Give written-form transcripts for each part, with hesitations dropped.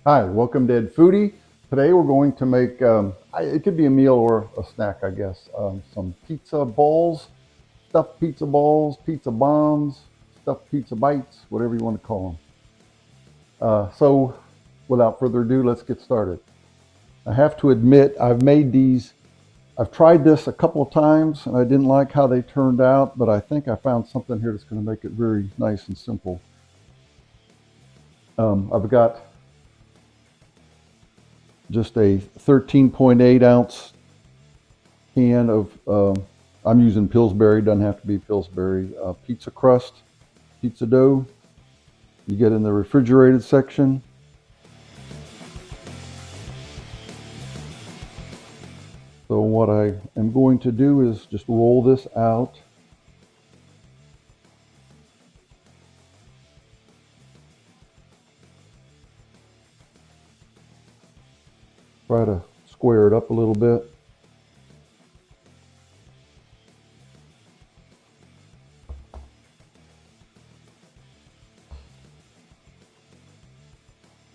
Hi, welcome to Ed Foodie. Today we're going to make, it could be a meal or a snack, I guess. Some pizza balls, stuffed pizza balls, pizza bombs, stuffed pizza bites, whatever you want to call them. So without further ado, let's get started. I have to admit, I've tried this a couple of times and I didn't like how they turned out, but I think I found something here that's going to make it very nice and simple. I've got just a 13.8 ounce can of, I'm using Pillsbury, doesn't have to be Pillsbury, pizza crust, pizza dough. You get in the refrigerated section. So what I am going to do is just roll this out. Try to square it up a little bit.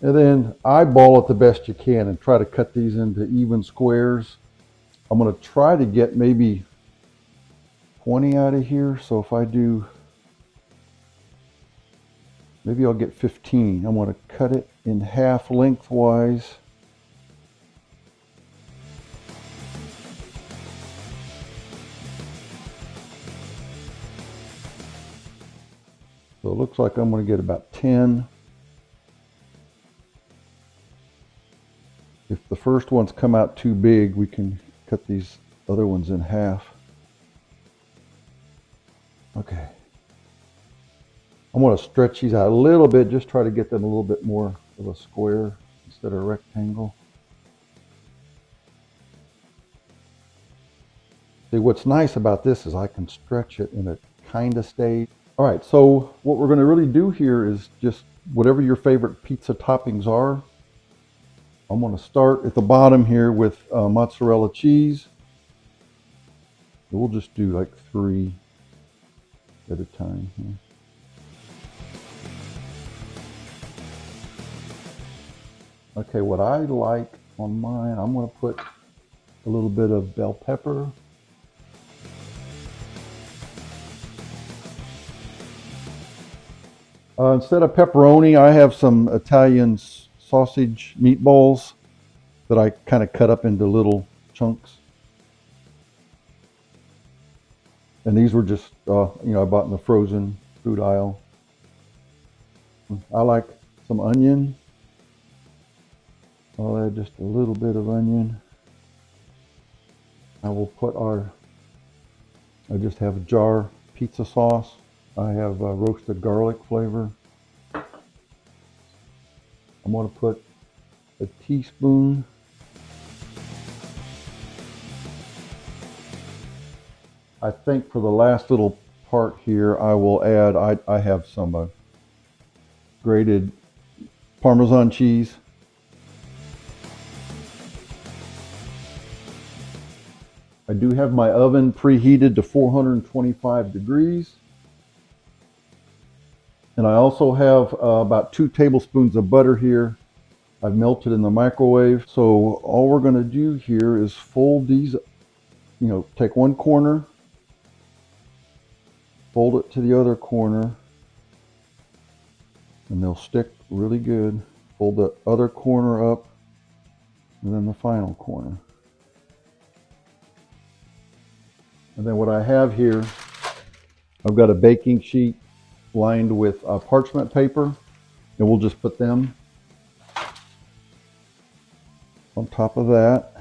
And then eyeball it the best you can and try to cut these into even squares. I'm going to try to get maybe 20 out of here. So if I do, maybe I'll get 15. I'm going to cut it in half lengthwise. So it looks like I'm going to get about 10. If the first ones come out too big, we can cut these other ones in half. Okay. I'm going to stretch these out a little bit, just try to get them a little bit more of a square instead of a rectangle. See, what's nice about this is I can stretch it and it kind of stays. All right, so what we're going to really do here is just whatever your favorite pizza toppings are. I'm going to start at the bottom here with mozzarella cheese. We'll just do like 3 at a time here. Okay, what I like on mine, I'm going to put a little bit of bell pepper. Instead of pepperoni, I have some Italian sausage meatballs that I kind of cut up into little chunks. And these were just, I bought in the frozen food aisle. I like some onion. I'll add just a little bit of onion. I will put I just have a jar pizza sauce. I have roasted garlic flavor. I'm going to put a teaspoon. I think for the last little part here, I will add, I have some grated Parmesan cheese. I do have my oven preheated to 425 degrees. And I also have about 2 tablespoons of butter here. I've melted in the microwave. So all we're going to do here is fold these, take one corner, fold it to the other corner, and they'll stick really good. Fold the other corner up, and then the final corner. And then what I have here, I've got a baking sheet lined with parchment paper, and we'll just put them on top of that.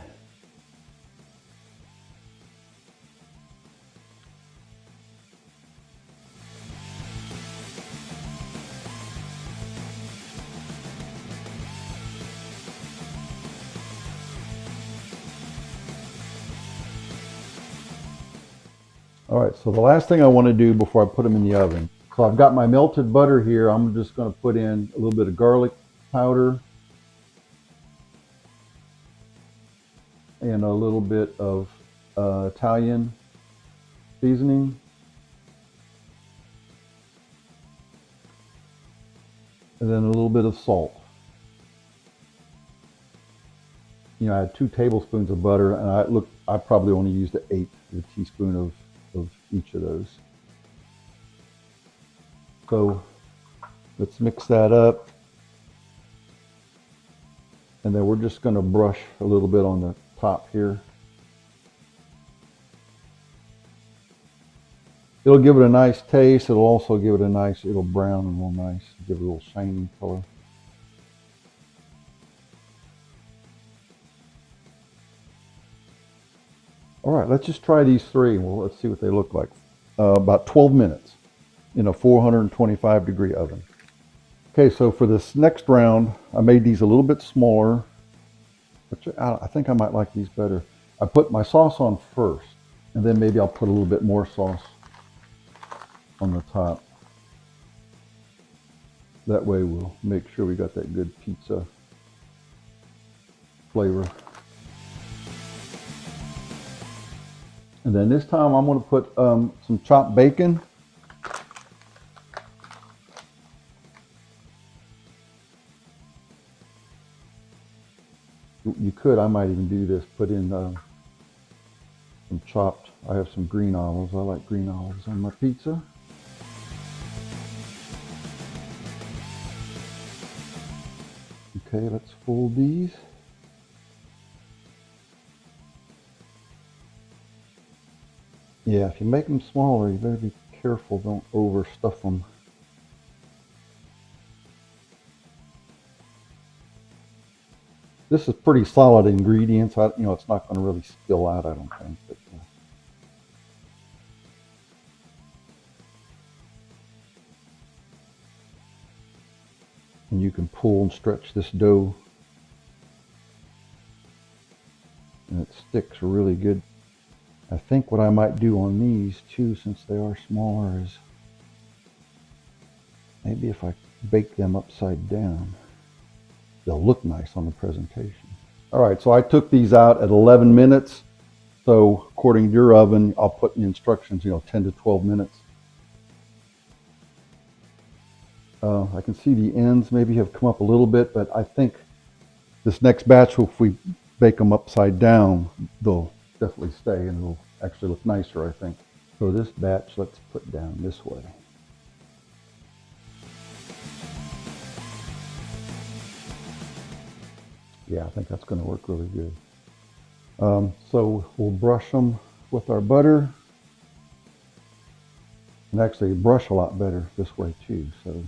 All right, so the last thing I want to do before I put them in the oven, so I've got my melted butter here. I'm just going to put in a little bit of garlic powder and a little bit of Italian seasoning. And then a little bit of salt. You know, I had 2 tablespoons of butter, and I probably only used an eighth of a teaspoon of each of those. So let's mix that up. And then we're just going to brush a little bit on the top here. It'll give it a nice taste. It'll also give it a nice, it'll brown and real nice. Give it a little shiny color. All right, let's just try these 3. Well, let's see what they look like. About 12 minutes in a 425-degree oven. Okay, so for this next round, I made these a little bit smaller, which I think I might like these better. I put my sauce on first, and then maybe I'll put a little bit more sauce on the top. That way we'll make sure we got that good pizza flavor. And then this time I'm going to put some chopped bacon. You could, I might even do this, put in some chopped, I have some green olives. I like green olives on my pizza. Okay, let's fold these. Yeah, if you make them smaller, you better be careful, don't overstuff them. This is pretty solid ingredients. It's not going to really spill out, I don't think. But, and you can pull and stretch this dough, and it sticks really good. I think what I might do on these too, since they are smaller, is maybe if I bake them upside down, they'll look nice on the presentation. All right, so I took these out at 11 minutes. So according to your oven, I'll put in the instructions, 10 to 12 minutes. I can see the ends maybe have come up a little bit, but I think this next batch, if we bake them upside down, they'll definitely stay and it'll actually look nicer, I think. So this batch, let's put down this way. Yeah, I think that's going to work really good. So we'll brush them with our butter. And actually brush a lot better this way too. So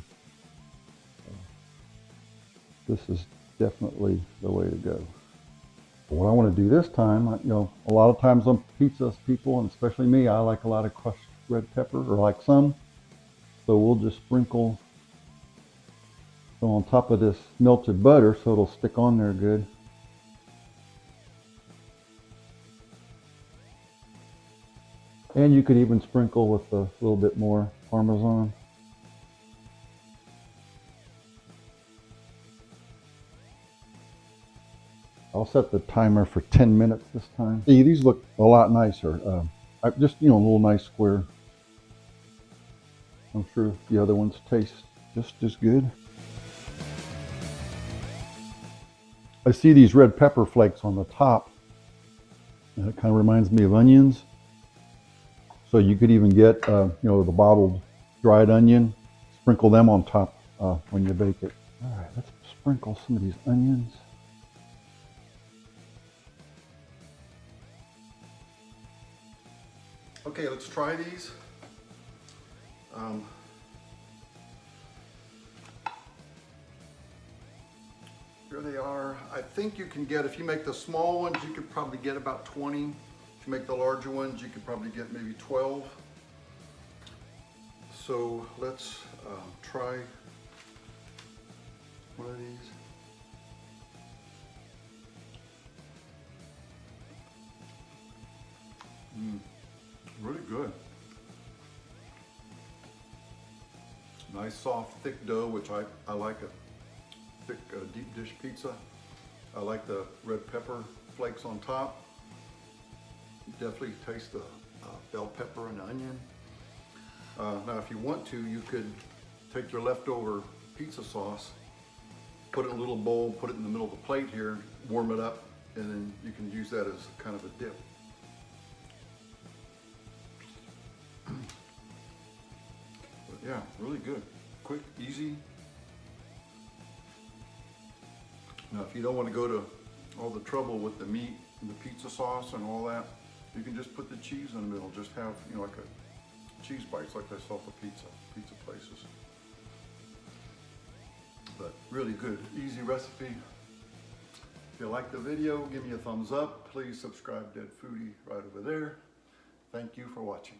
this is definitely the way to go. What I want to do this time, a lot of times on pizzas, people, and especially me, I like a lot of crushed red pepper, or like some. So we'll just sprinkle on top of this melted butter so it'll stick on there good. And you could even sprinkle with a little bit more Parmesan. I'll set the timer for 10 minutes this time. See, these look a lot nicer. Just, a little nice square. I'm sure the other ones taste just as good. I see these red pepper flakes on the top, and it kind of reminds me of onions. So you could even get, the bottled dried onion, sprinkle them on top when you bake it. All right, let's sprinkle some of these onions. Okay, let's try these. Here they are. I think you can get, if you make the small ones, you could probably get about 20. If you make the larger ones, you could probably get maybe 12. So let's try one of these. Really good. Nice soft thick dough, which I like a thick deep dish pizza. I like the red pepper flakes on top. Definitely taste the bell pepper and onion. Now if you want to, you could take your leftover pizza sauce, put it in a little bowl, put it in the middle of the plate here, warm it up, and then you can use that as kind of a dip. But yeah, really good. Quick, easy. Now, if you don't want to go to all the trouble with the meat and the pizza sauce and all that, you can just put the cheese in the middle. Just have, you know, like a cheese bites like they sell for pizza places. But really good, easy recipe. If you like the video, give me a thumbs up. Please subscribe to Dead Foodie right over there. Thank you for watching.